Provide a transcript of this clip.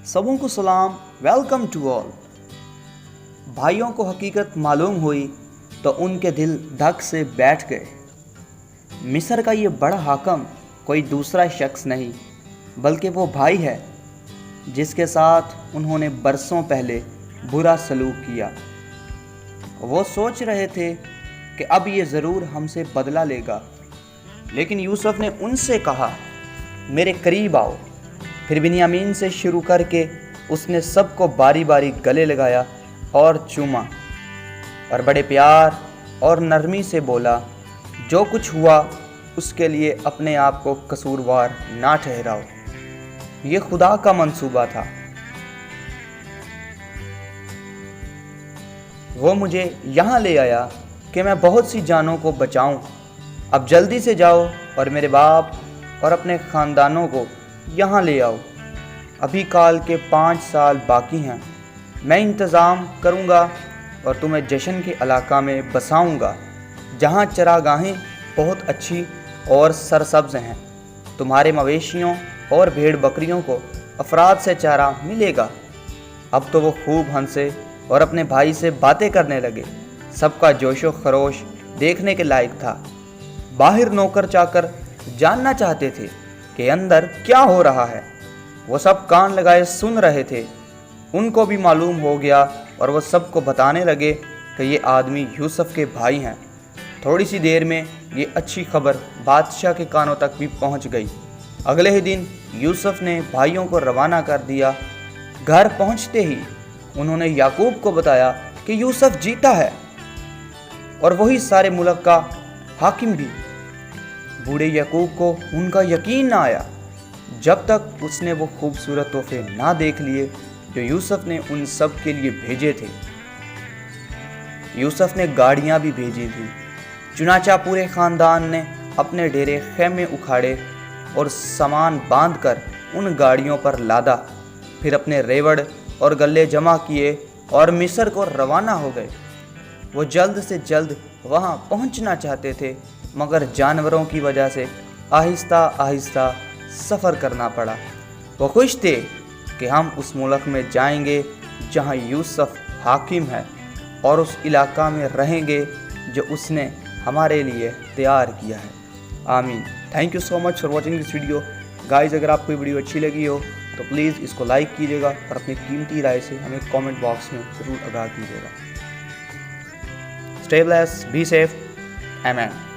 सबों को सलाम, वेलकम टू ऑल। भाइयों को हकीकत मालूम हुई तो उनके दिल धक से बैठ गए। मिस्र का ये बड़ा हाकम कोई दूसरा शख्स नहीं बल्कि वो भाई है जिसके साथ उन्होंने बरसों पहले बुरा सलूक किया। वो सोच रहे थे कि अब ये ज़रूर हमसे बदला लेगा, लेकिन यूसुफ ने उनसे कहा, मेरे करीब आओ। फिर बिन्यामीन से शुरू करके उसने सबको बारी बारी गले लगाया और चूमा और बड़े प्यार और नरमी से बोला, जो कुछ हुआ उसके लिए अपने आप को कसूरवार ना ठहराओ, ये खुदा का मंसूबा था। वो मुझे यहाँ ले आया कि मैं बहुत सी जानों को बचाऊं। अब जल्दी से जाओ और मेरे बाप और अपने ख़ानदानों को यहाँ ले आओ। अभी काल के 5 साल बाकी हैं। मैं इंतज़ाम करूँगा और तुम्हें जश्न के इलाका में बसाऊँगा जहाँ चरागाहें बहुत अच्छी और सरसब्ज़ हैं। तुम्हारे मवेशियों और भेड़ बकरियों को अफराद से चारा मिलेगा। अब तो वो खूब हंसे और अपने भाई से बातें करने लगे। सबका जोशो खरोश देखने के लायक था। बाहर नौकर चाकर जानना चाहते थे कि अंदर क्या हो रहा है। वो सब कान लगाए सुन रहे थे। उनको भी मालूम हो गया और वो सबको बताने लगे कि ये आदमी यूसुफ के भाई हैं। थोड़ी सी देर में ये अच्छी खबर बादशाह के कानों तक भी पहुंच गई। अगले ही दिन यूसुफ ने भाइयों को रवाना कर दिया। घर पहुंचते ही उन्होंने याकूब को बताया कि यूसुफ जीता है और वही सारे मुल्क का हाकिम भी। बूढ़े याकूब को उनका यकीन ना आया जब तक उसने वो खूबसूरत तोहफे ना देख लिए जो यूसुफ ने उन सब के लिए भेजे थे। यूसुफ ने गाड़ियाँ भी भेजी थी। चुनाचा पूरे ख़ानदान ने अपने डेरे खेमे उखाड़े और सामान बांधकर उन गाड़ियों पर लादा। फिर अपने रेवड़ और गल्ले जमा किए और मिस्र को रवाना हो गए। वो जल्द से जल्द वहाँ पहुँचना चाहते थे, मगर जानवरों की वजह से आहिस्ता आहिस्ता सफ़र करना पड़ा। वो खुश थे कि हम उस मुल्क में जाएंगे जहाँ यूसुफ हाकिम है और उस इलाका में रहेंगे जो उसने हमारे लिए तैयार किया है। आमीन। Thank you so much for watching this video guys. अगर आपको वीडियो अच्छी लगी हो तो प्लीज़ इसको लाइक कीजिएगा और अपनी कीमती राय से हमें कमेंट बॉक्स में ज़रूर आगाह कीजिएगा। स्टे ब्लेस्ड, बी सेफ, आमीन।